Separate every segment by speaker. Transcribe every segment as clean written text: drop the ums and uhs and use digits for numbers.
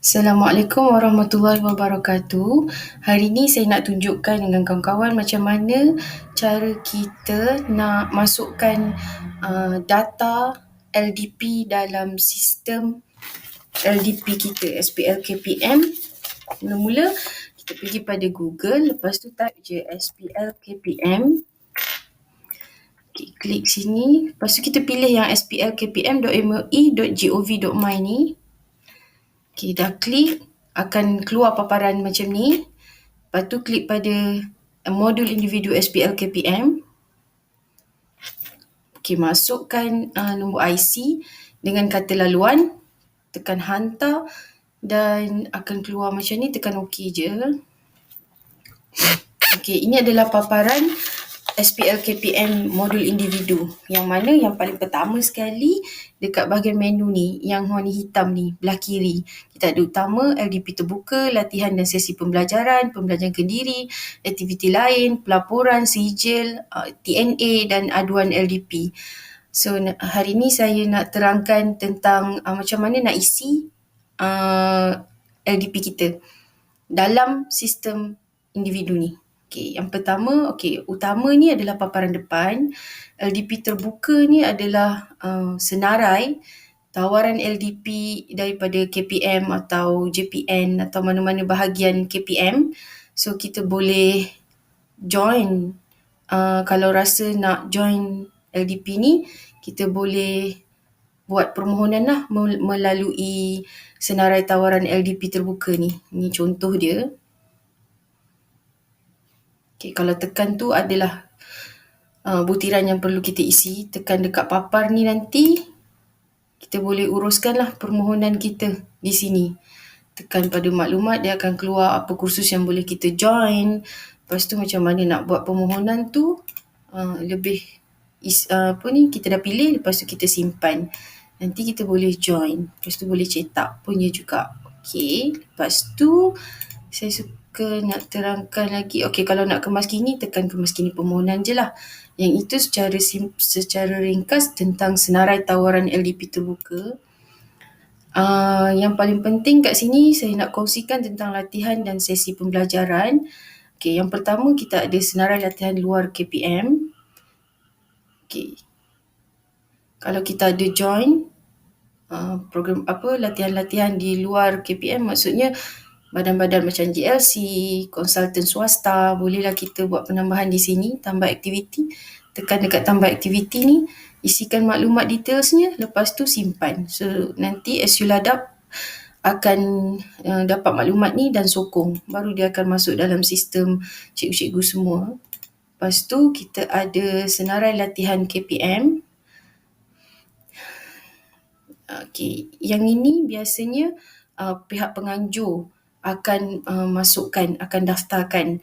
Speaker 1: Assalamualaikum warahmatullahi wabarakatuh. Hari ni saya nak tunjukkan dengan kawan-kawan macam mana cara kita nak masukkan data LDP dalam sistem LDP kita, SPL KPM. Mula-mula kita pergi pada Google, lepas tu type je SPL KPM. Okay, klik sini, lepas tu kita pilih yang splkpm.moi.gov.my ni. Okay, dah klik, akan keluar paparan macam ni. Lepas tu klik pada modul individu SPL KPM. Okay, masukkan nombor IC dengan kata laluan. Tekan hantar dan akan keluar macam ni, tekan OK je. Okay, ini adalah paparan SPL KPM modul individu. Yang mana yang paling pertama sekali dekat bahagian menu ni, yang warna hitam ni, belah kiri. Kita ada utama, LDP terbuka, latihan dan sesi pembelajaran, pembelajaran kendiri, aktiviti lain, pelaporan, sijil, TNA dan aduan LDP. So hari ni saya nak terangkan tentang macam mana nak isi LDP kita dalam sistem individu ni. Okay, yang pertama, utama ni adalah paparan depan. LDP terbuka ni adalah senarai tawaran LDP daripada KPM atau JPN atau mana-mana bahagian KPM. So kita boleh join, kalau rasa nak join LDP ni, kita boleh buat permohonan lah melalui senarai tawaran LDP terbuka ni. Ini contoh dia. Okay, kalau tekan tu adalah butiran yang perlu kita isi. Tekan dekat papar ni nanti, kita boleh uruskanlah permohonan kita di sini. Tekan pada maklumat, dia akan keluar apa kursus yang boleh kita join. Lepas tu macam mana nak buat permohonan tu, kita dah pilih, lepas tu kita simpan. Nanti kita boleh join. Lepas tu boleh cetak punya juga. Okay, lepas tu saya suka nak terangkan lagi. Okay, kalau nak kemas kini, tekan kemas kini permohonan je lah. Yang itu secara ringkas tentang senarai tawaran LDP terbuka. Yang paling penting kat sini saya nak kongsikan tentang latihan dan sesi pembelajaran. Okay, yang pertama kita ada senarai latihan luar KPM. Okay, kalau kita ada join program latihan-latihan di luar KPM, maksudnya badan-badan macam GLC, konsultan swasta, bolehlah kita buat penambahan di sini, tambah aktiviti. Tekan dekat tambah aktiviti ni, isikan maklumat detailsnya, lepas tu simpan. So nanti SULADAP akan dapat maklumat ni dan sokong. Baru dia akan masuk dalam sistem cikgu-cikgu semua. Lepas tu kita ada senarai latihan KPM. Okay, yang ini biasanya pihak penganjur akan masukkan, akan daftarkan.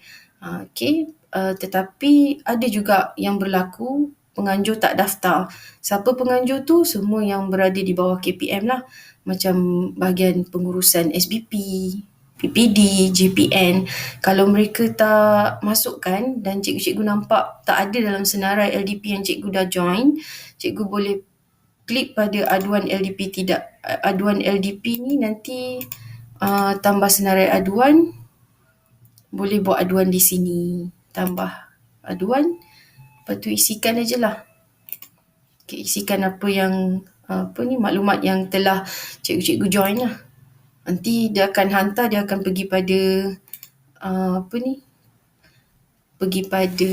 Speaker 1: Tetapi ada juga yang berlaku penganjur tak daftar. Siapa penganjur tu? Semua yang berada di bawah KPM lah. Macam bahagian pengurusan SBP, PPD, JPN. Kalau mereka tak masukkan dan cikgu-cikgu nampak tak ada dalam senarai LDP yang cikgu dah join, cikgu boleh klik pada aduan LDP aduan LDP ni, nanti tambah senarai aduan, boleh buat aduan di sini, tambah aduan, lepas tu isikan aje lah. Okay, isikan apa yang maklumat yang telah cikgu-cikgu join lah. Nanti dia akan hantar, dia akan pergi pada pergi pada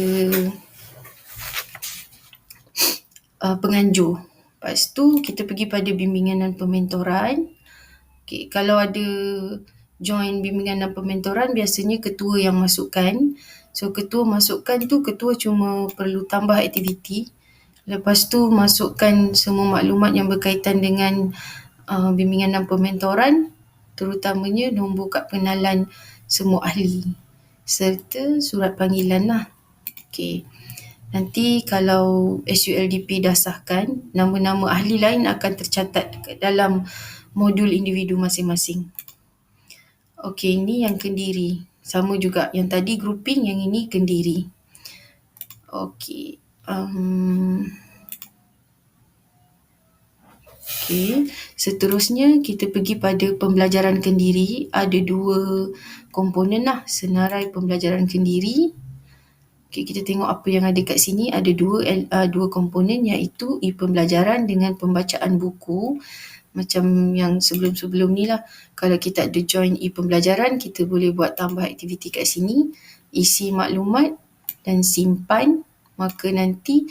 Speaker 1: penganjur. Lepas tu kita pergi pada bimbingan dan pementoran. Okay, kalau ada join bimbingan dan pementoran, biasanya ketua yang masukkan. So ketua masukkan tu, ketua cuma perlu tambah aktiviti. Lepas tu masukkan semua maklumat yang berkaitan dengan bimbingan dan pementoran, terutamanya nombor kad pengenalan semua ahli serta surat panggilan lah. Okay. Nanti kalau SULDP dah sahkan, nama-nama ahli lain akan tercatat dalam modul individu masing-masing. Okey, ini yang kendiri. Sama juga, yang tadi grouping, yang ini kendiri. Okey. Okey, seterusnya kita pergi pada pembelajaran kendiri. Ada 2 komponen lah, senarai pembelajaran kendiri. Okey, kita tengok apa yang ada kat sini. Ada dua komponen, iaitu e-pembelajaran dengan pembacaan buku. Macam yang sebelum-sebelum ni lah. Kalau kita ada join e-pembelajaran, kita boleh buat tambah aktiviti kat sini, isi maklumat dan simpan. Maka nanti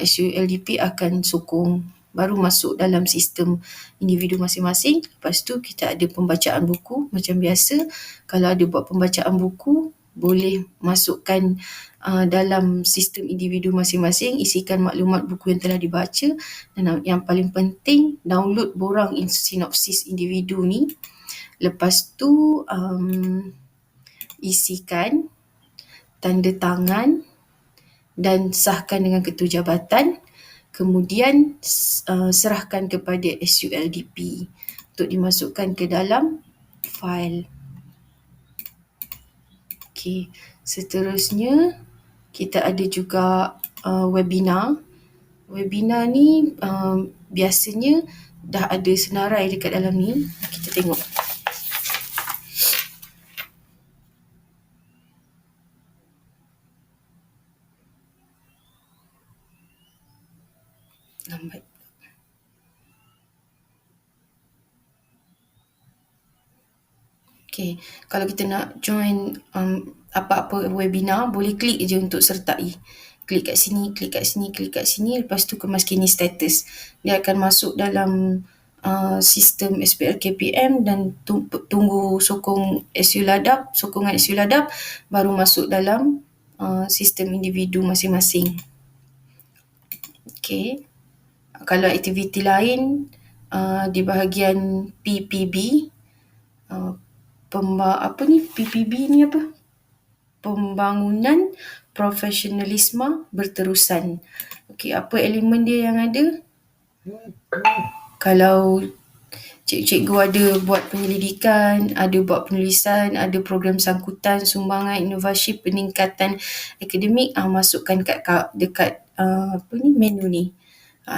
Speaker 1: SULDP akan sokong, baru masuk dalam sistem individu masing-masing. Lepas tu kita ada pembacaan buku macam biasa. Kalau ada buat pembacaan buku, boleh masukkan dalam sistem individu masing-masing, isikan maklumat buku yang telah dibaca, dan yang paling penting download borang sinopsis individu ni. Lepas tu isikan, tanda tangan dan sahkan dengan ketua jabatan. Kemudian serahkan kepada SULDP untuk dimasukkan ke dalam fail. Okey, seterusnya kita ada juga webinar. Webinar ni biasanya dah ada senarai dekat dalam ni. Kita tengok. Lambat. Okay, kalau kita nak join apa-apa webinar, boleh klik je untuk sertai. Klik kat sini, klik kat sini, klik kat sini, lepas tu kemas kini status. Dia akan masuk dalam sistem SPL KPM dan tunggu sokongan SU Ladap, baru masuk dalam sistem individu masing-masing. Okay, kalau aktiviti lain di bahagian PPB, PPB ni apa? Pembangunan profesionalisme berterusan. Okey, apa elemen dia yang ada? Kalau cikgu ada buat penyelidikan, ada buat penulisan, ada program sangkutan, sumbangan, inovasi, peningkatan akademik, masukkan dekat menu ni.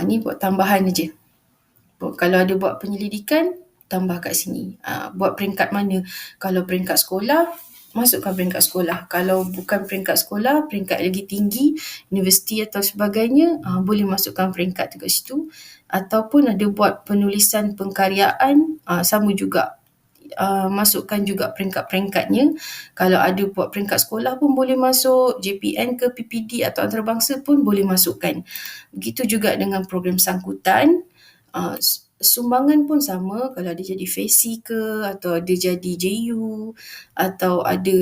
Speaker 1: Ni buat tambahan aja. Kalau ada buat penyelidikan, tambah kat sini. Buat peringkat mana? Kalau peringkat sekolah, masukkan peringkat sekolah. Kalau bukan peringkat sekolah, peringkat lagi tinggi, universiti atau sebagainya, boleh masukkan peringkat tu kat situ. Ataupun ada buat penulisan pengkaryaan, sama juga. Masukkan juga peringkat-peringkatnya. Kalau ada buat peringkat sekolah pun boleh masuk, JPN ke PPD atau antarabangsa pun boleh masukkan. Begitu juga dengan program sangkutan. Sumbangan pun sama, kalau ada jadi FESI ke, atau ada jadi JU, atau ada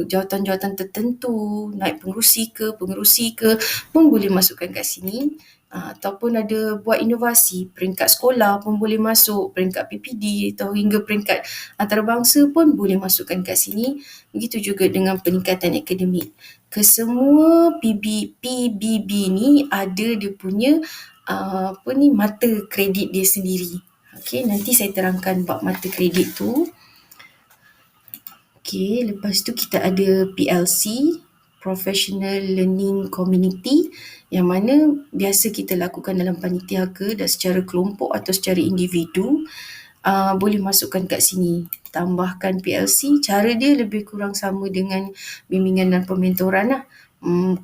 Speaker 1: jawatan-jawatan tertentu, naib pengerusi ke, pun boleh masukkan kat sini. Ataupun ada buat inovasi, peringkat sekolah pun boleh masuk, peringkat PPD atau hingga peringkat antarabangsa pun boleh masukkan kat sini. Begitu juga dengan peningkatan akademik. Kesemua PBB ni ada dia punya mata kredit dia sendiri. Okey, nanti saya terangkan bab mata kredit tu. Okey, lepas tu kita ada PLC, Professional Learning Community, yang mana biasa kita lakukan dalam panitia dan secara kelompok atau secara individu. Boleh masukkan kat sini. Tambahkan PLC, cara dia lebih kurang sama dengan bimbingan dan pementoran lah.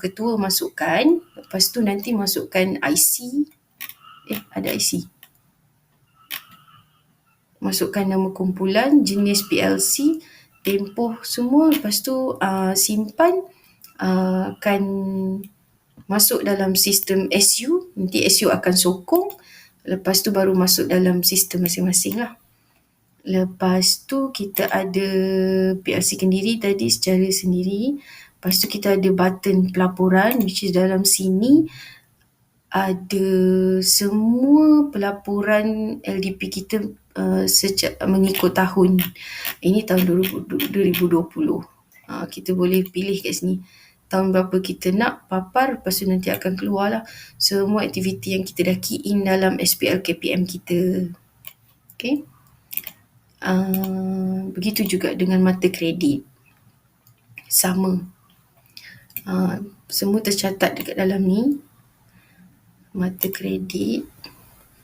Speaker 1: Ketua masukkan, lepas tu nanti masukkan IC. Ada IC. Masukkan nama kumpulan, jenis PLC, tempoh semua, lepas tu simpan, akan masuk dalam sistem SU, nanti SU akan sokong, lepas tu baru masuk dalam sistem masing-masing lah. Lepas tu kita ada PLC kendiri tadi secara sendiri, lepas tu kita ada button pelaporan, which is dalam sini ada semua pelaporan LDP kita mengikut tahun. Ini tahun 2020. Kita boleh pilih kat sini tahun berapa kita nak papar, lepas tu nanti akan keluarlah semua aktiviti yang kita dah key in dalam SPL KPM kita. Okay. Begitu juga dengan mata kredit. Sama. Semua tercatat dekat dalam ni. Mata kredit.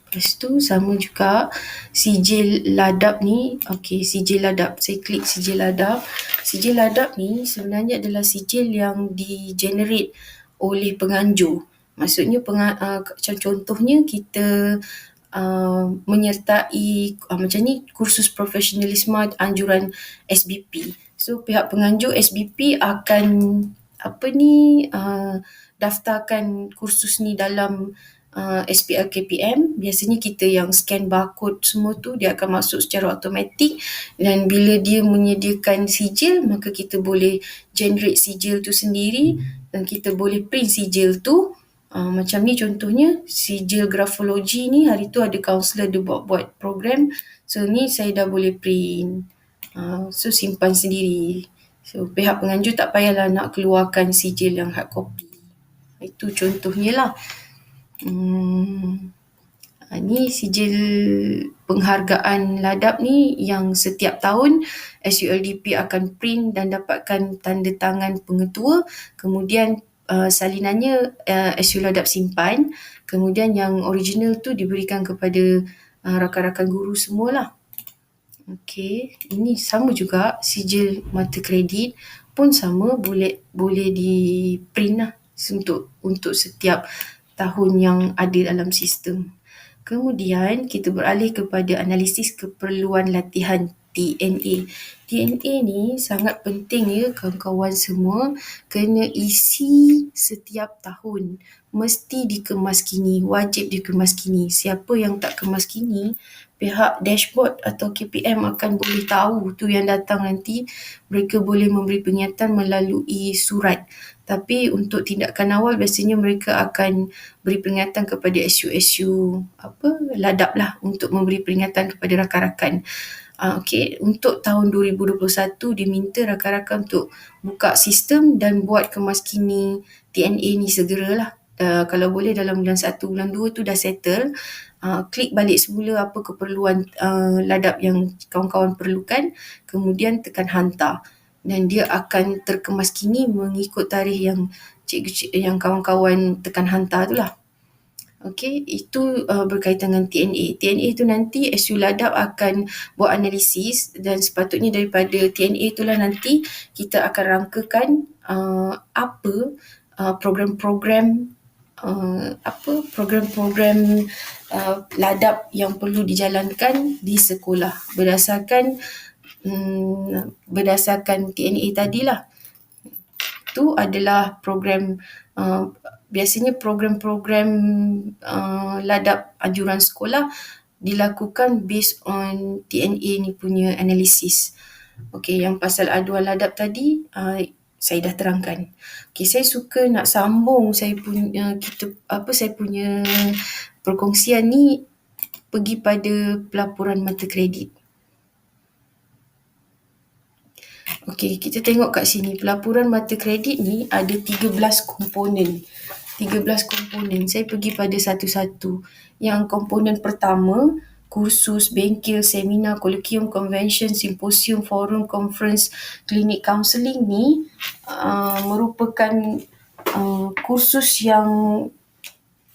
Speaker 1: Lepas tu sama juga sijil ladap ni. Okey, sijil ladap. Saya klik sijil ladap. Sijil ladap ni sebenarnya adalah sijil yang di-generate oleh penganjur. Maksudnya macam contohnya kita menyertai macam ni kursus profesionalisme anjuran SBP. So pihak penganjur SBP akan daftarkan kursus ni dalam SPL KPM. Biasanya kita yang scan barcode semua tu dia akan masuk secara automatik, dan bila dia menyediakan sijil maka kita boleh generate sijil tu sendiri dan kita boleh print sijil tu. Macam ni contohnya sijil grafologi ni, hari tu ada kaunselor dia buat program, so ni saya dah boleh print. So simpan sendiri. So pihak penganjur tak payahlah nak keluarkan sijil yang hard copy. Itu contohnya lah. Ni sijil penghargaan ladap ni yang setiap tahun SULDP akan print dan dapatkan tanda tangan pengetua, kemudian salinannya SU ladap simpan, kemudian yang original tu diberikan kepada rakan-rakan guru semualah. Okey, ini sama juga sijil mata kredit pun sama, boleh di print lah untuk setiap tahun yang ada dalam sistem. Kemudian kita beralih kepada analisis keperluan latihan TNA. TNA ni sangat penting ya kawan-kawan semua, kena isi setiap tahun. Mesti dikemaskini, wajib dikemaskini. Siapa yang tak kemaskini, pihak dashboard atau KPM akan boleh tahu tu yang datang nanti. Mereka boleh memberi peringatan melalui surat. Tapi untuk tindakan awal biasanya mereka akan beri peringatan kepada SU ladap lah, untuk memberi peringatan kepada rakan-rakan. Okey, untuk tahun 2021 diminta rakan-rakan untuk buka sistem dan buat kemaskini TNA ni segeralah. Kalau boleh dalam bulan 1, bulan 2 tu dah settle. Klik balik semula apa keperluan ladap yang kawan-kawan perlukan, kemudian tekan hantar dan dia akan terkemaskini mengikut tarikh yang yang kawan-kawan tekan hantar tu lah. Okey, itu berkaitan dengan TNA. TNA tu nanti SU ladap akan buat analisis, dan sepatutnya daripada TNA itulah nanti kita akan rangkakan program-program ladap yang perlu dijalankan di sekolah berdasarkan TNA tadilah. Itu adalah program, biasanya program-program ladap anjuran sekolah dilakukan based on TNA ni punya analisis. Okey, yang pasal aduan ladap tadi saya dah terangkan. Okey, saya suka nak sambung saya punya perkongsian ni pergi pada pelaporan mata kredit. Okey, kita tengok kat sini. Pelaporan mata kredit ni ada 13 komponen. 13 komponen. Saya pergi pada satu-satu. Yang komponen pertama, kursus, bengkel, seminar, kolokium, convention, simposium, forum, conference, klinik kaunseling ni merupakan kursus yang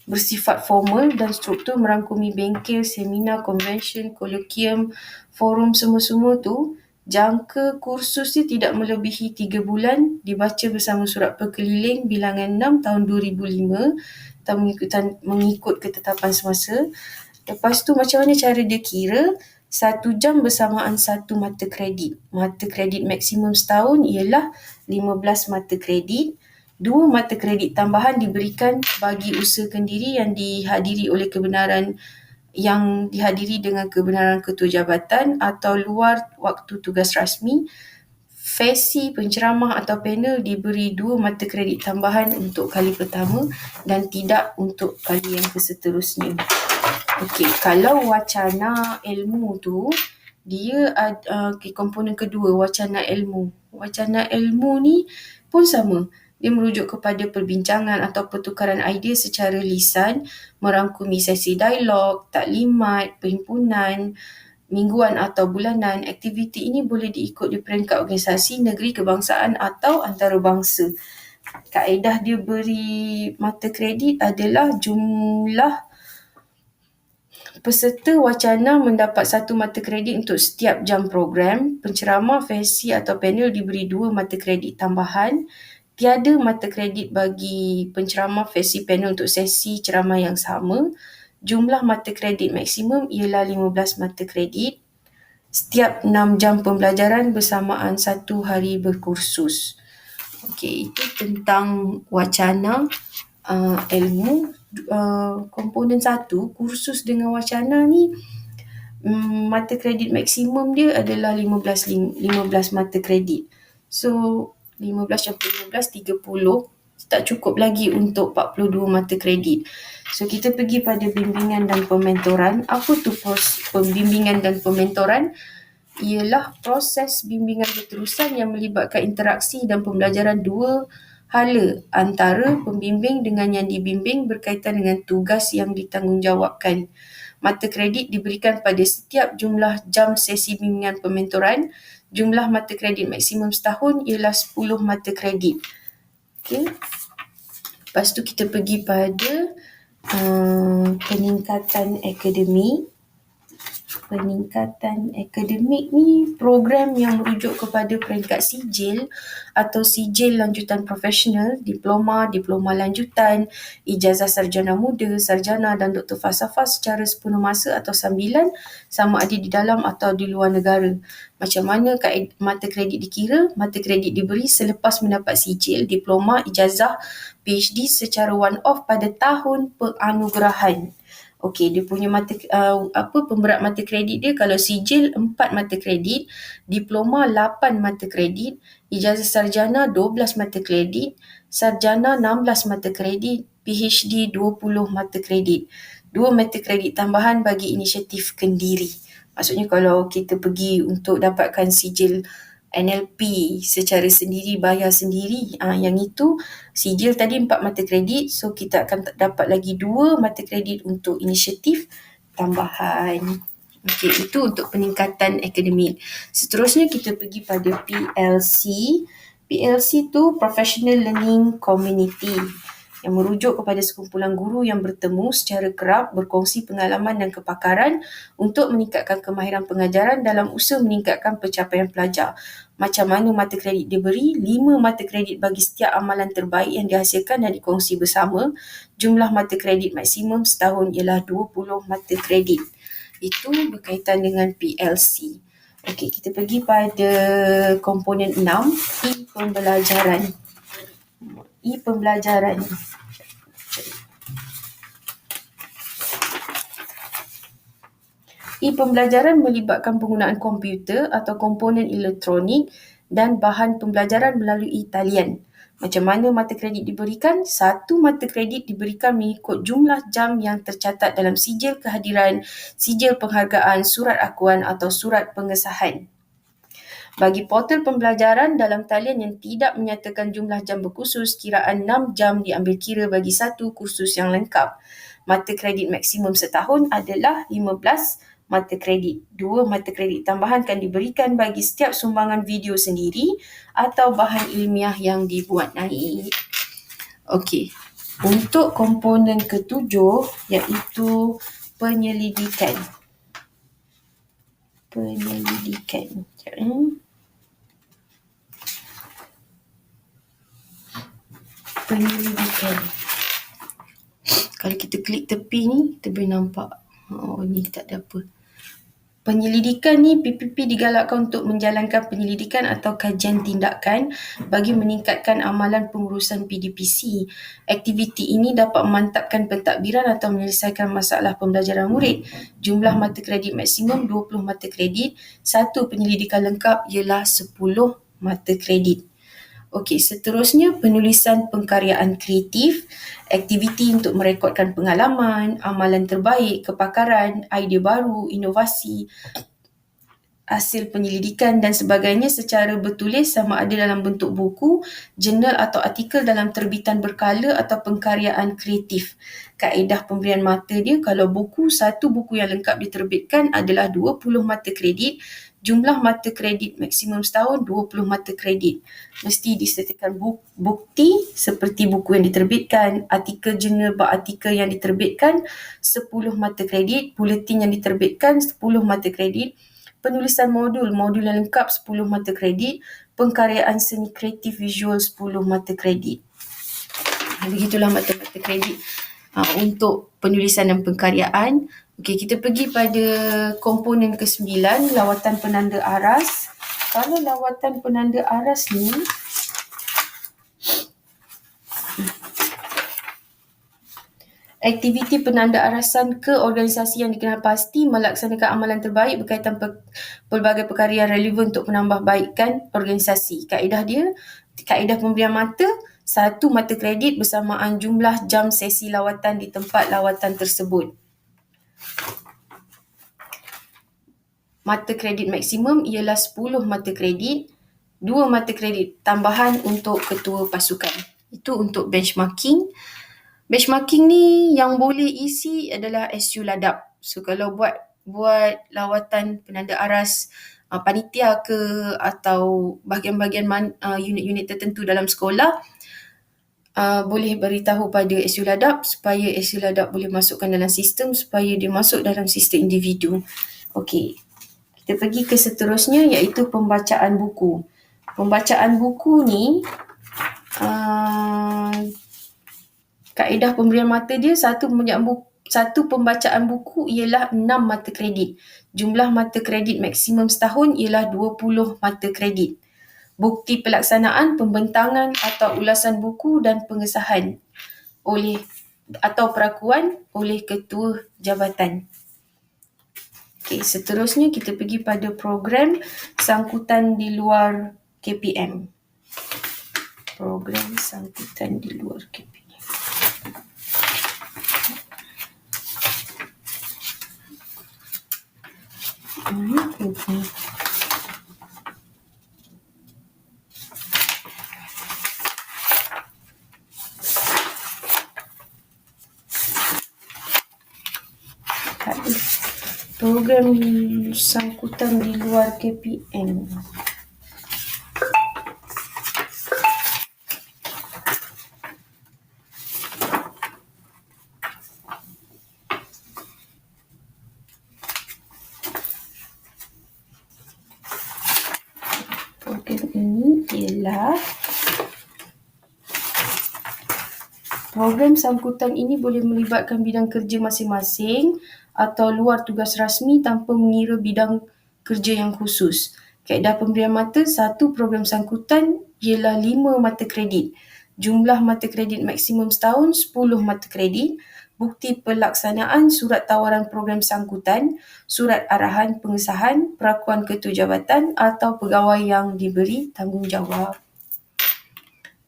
Speaker 1: bersifat formal dan struktur merangkumi bengkel, seminar, convention, kolokium, forum, semua-semua tu. Jangka kursus ni tidak melebihi 3 bulan, dibaca bersama surat perkeliling bilangan 6 tahun 2005 atau mengikut ketetapan semasa. Lepas tu macam mana cara dia kira? 1 jam bersamaan 1 mata kredit. Mata kredit maksimum setahun ialah 15 mata kredit. 2 mata kredit tambahan diberikan bagi usahakan diri yang dihadiri dengan kebenaran ketua jabatan atau luar waktu tugas rasmi. Fesi, penceramah atau panel diberi 2 mata kredit tambahan untuk kali pertama dan tidak untuk kali yang seterusnya. Okey, kalau wacana ilmu tu, dia ada komponen kedua, wacana ilmu. Wacana ilmu ni pun sama. Dia merujuk kepada perbincangan atau pertukaran idea secara lisan, merangkumi sesi dialog, taklimat, perhimpunan, mingguan atau bulanan. Aktiviti ini boleh diikut di peringkat organisasi, negeri, kebangsaan atau antarabangsa. Kaedah dia beri mata kredit adalah jumlah Peserta wacana mendapat 1 mata kredit untuk setiap jam program. Penceramah, versi atau panel diberi 2 mata kredit tambahan. Tiada mata kredit bagi penceramah, versi panel untuk sesi ceramah yang sama. Jumlah mata kredit maksimum ialah 15 mata kredit. Setiap 6 jam pembelajaran bersamaan 1 hari berkursus. Okey, itu tentang wacana ilmu. Komponen 1, kursus dengan wacana ni, mata kredit maksimum dia adalah 15 mata kredit. So 15 campur 15, 30. Tak cukup lagi untuk 42 mata kredit. So kita pergi pada bimbingan dan pementoran. Apa tu pembimbingan dan pementoran? Ialah proses bimbingan berterusan yang melibatkan interaksi dan pembelajaran dua hala antara pembimbing dengan yang dibimbing berkaitan dengan tugas yang ditanggungjawabkan. Mata kredit diberikan pada setiap jumlah jam sesi bimbingan pementoran. Jumlah mata kredit maksimum setahun ialah 10 mata kredit. Okay. Lepas tu kita pergi pada peningkatan akademik. Peningkatan akademik ni program yang merujuk kepada peringkat sijil atau sijil lanjutan profesional, diploma, diploma lanjutan, ijazah sarjana muda, sarjana dan doktor falsafah secara sepenuh masa atau sambilan sama ada di dalam atau di luar negara. Macam mana mata kredit dikira? Mata kredit diberi selepas mendapat sijil, diploma, ijazah, PhD secara one-off pada tahun penganugerahan. Okey, dia punya pemberat mata kredit dia, kalau sijil 4 mata kredit, diploma 8 mata kredit, ijazah sarjana 12 mata kredit, sarjana 16 mata kredit, PhD 20 mata kredit. 2 mata kredit tambahan bagi inisiatif kendiri. Maksudnya kalau kita pergi untuk dapatkan sijil NLP secara sendiri, bayar sendiri, yang itu sijil tadi 4 mata kredit, so kita akan dapat lagi 2 mata kredit untuk inisiatif tambahan. Okey, itu untuk peningkatan akademik. Seterusnya kita pergi pada PLC. PLC tu Professional Learning Community, yang merujuk kepada sekumpulan guru yang bertemu secara kerap, berkongsi pengalaman dan kepakaran untuk meningkatkan kemahiran pengajaran dalam usaha meningkatkan pencapaian pelajar. Macam mana mata kredit diberi? 5 mata kredit bagi setiap amalan terbaik yang dihasilkan dan dikongsi bersama. Jumlah mata kredit maksimum setahun ialah 20 mata kredit. Itu berkaitan dengan PLC. Okey, kita pergi pada komponen 6, e-pembelajaran. E-pembelajaran. E-pembelajaran melibatkan penggunaan komputer atau komponen elektronik dan bahan pembelajaran melalui talian. Macam mana mata kredit diberikan? 1 mata kredit diberikan mengikut jumlah jam yang tercatat dalam sijil kehadiran, sijil penghargaan, surat akuan atau surat pengesahan. Bagi portal pembelajaran dalam talian yang tidak menyatakan jumlah jam berkursus, kiraan 6 jam diambil kira bagi satu kursus yang lengkap. Mata kredit maksimum setahun adalah 15 mata kredit. 2 mata kredit tambahan akan diberikan bagi setiap sumbangan video sendiri atau bahan ilmiah yang dibuat naik. Okey, untuk komponen ketujuh iaitu penyelidikan. Penyelidikan. Penyelidikan. Kalau kita klik tepi ni, kita boleh nampak. Oh, ni tak ada apa. Penyelidikan ni, PPP digalakkan untuk menjalankan penyelidikan atau kajian tindakan bagi meningkatkan amalan pengurusan PDPC. Aktiviti ini dapat memantapkan pentadbiran atau menyelesaikan masalah pembelajaran murid. Jumlah mata kredit maksimum 20 mata kredit. Satu penyelidikan lengkap ialah 10 mata kredit. Okey, seterusnya penulisan pengkaryaan kreatif, aktiviti untuk merekodkan pengalaman, amalan terbaik, kepakaran, idea baru, inovasi, hasil penyelidikan dan sebagainya secara bertulis sama ada dalam bentuk buku, jurnal atau artikel dalam terbitan berkala atau pengkaryaan kreatif. Kaedah pemberian mata dia, kalau satu buku yang lengkap diterbitkan adalah 20 mata kredit, jumlah mata kredit maksimum setahun 20 mata kredit. Mesti disertakan bukti seperti buku yang diterbitkan, artikel jurnal artikel yang diterbitkan 10 mata kredit, buletin yang diterbitkan 10 mata kredit, penulisan modul yang lengkap 10 mata kredit, pengkaryaan seni kreatif visual 10 mata kredit. Begitulah mata-mata kredit untuk penulisan dan pengkaryaan. Okey, kita pergi pada komponen ke-9, lawatan penanda aras. Kalau lawatan penanda aras ni, aktiviti penanda arasan ke organisasi yang dikenal pasti melaksanakan amalan terbaik berkaitan pelbagai perkara yang relevan untuk menambahbaikkan organisasi. Kaedah pemberian mata, 1 mata kredit bersamaan jumlah jam sesi lawatan di tempat lawatan tersebut. Mata kredit maksimum ialah 10 mata kredit, 2 mata kredit tambahan untuk ketua pasukan. Itu untuk benchmarking. Benchmarking ni yang boleh isi adalah SU Ladap. So kalau buat lawatan penanda aras panitia ke atau bahagian-bahagian unit-unit tertentu dalam sekolah, boleh beritahu pada SU Ladap supaya SU Ladap boleh masukkan dalam sistem supaya dia masuk dalam sistem individu. Okey, kita pergi ke seterusnya iaitu pembacaan buku. Pembacaan buku ni kaedah pemberian mata dia, satu pembacaan buku ialah 6 mata kredit. Jumlah mata kredit maksimum setahun ialah 20 mata kredit. Bukti pelaksanaan, pembentangan atau ulasan buku dan pengesahan atau perakuan oleh ketua jabatan. Okey, seterusnya kita pergi pada program sangkutan di luar KPM. Program sangkutan di luar KPM. Program sangkutan di luar KPM. Program sangkutan ini boleh melibatkan bidang kerja masing-masing atau luar tugas rasmi tanpa mengira bidang kerja yang khusus. Kaedah pemberian mata, 1 program sangkutan ialah 5 mata kredit. Jumlah mata kredit maksimum setahun 10 mata kredit. Bukti pelaksanaan, surat tawaran program sangkutan, surat arahan pengesahan, perakuan ketua jabatan atau pegawai yang diberi tanggungjawab.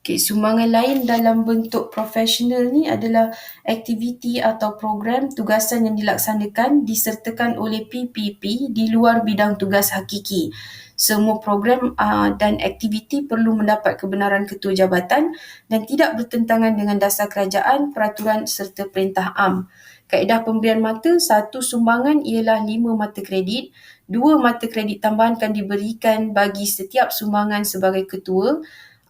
Speaker 1: Okay, sumbangan lain dalam bentuk profesional ni adalah aktiviti atau program tugasan yang dilaksanakan disertakan oleh PPP di luar bidang tugas hakiki. Semua program dan aktiviti perlu mendapat kebenaran ketua jabatan dan tidak bertentangan dengan dasar kerajaan, peraturan serta perintah am. Kaedah pemberian mata, 1 sumbangan ialah 5 mata kredit, 2 mata kredit tambahan akan diberikan bagi setiap sumbangan sebagai ketua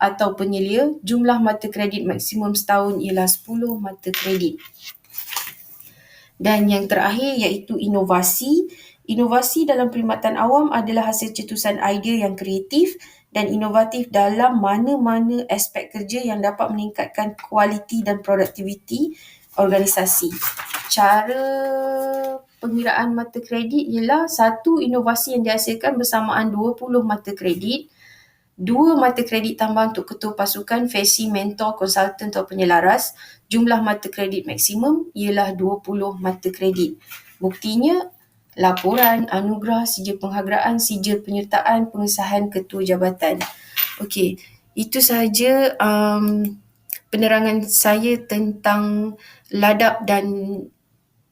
Speaker 1: atau penyelia. Jumlah mata kredit maksimum setahun ialah 10 mata kredit. Dan yang terakhir iaitu inovasi. Inovasi dalam perkhidmatan awam adalah hasil cetusan idea yang kreatif dan inovatif dalam mana-mana aspek kerja yang dapat meningkatkan kualiti dan produktiviti organisasi. Cara pengiraan mata kredit ialah 1 inovasi yang dihasilkan bersamaan 20 mata kredit, 2 mata kredit tambahan untuk ketua pasukan, fesi, mentor, konsultan atau penyelaras. Jumlah mata kredit maksimum ialah 20 mata kredit. Buktinya, laporan, anugerah, sijil penghargaan, sijil penyertaan, pengesahan ketua jabatan. Okey, itu sahaja penerangan saya tentang ladap dan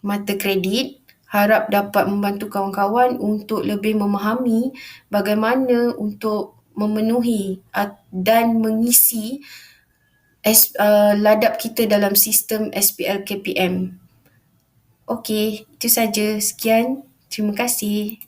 Speaker 1: mata kredit. Harap dapat membantu kawan-kawan untuk lebih memahami bagaimana untuk memenuhi dan mengisi ladap kita dalam sistem SPL KPM. Okey, itu saja. Sekian. Terima kasih.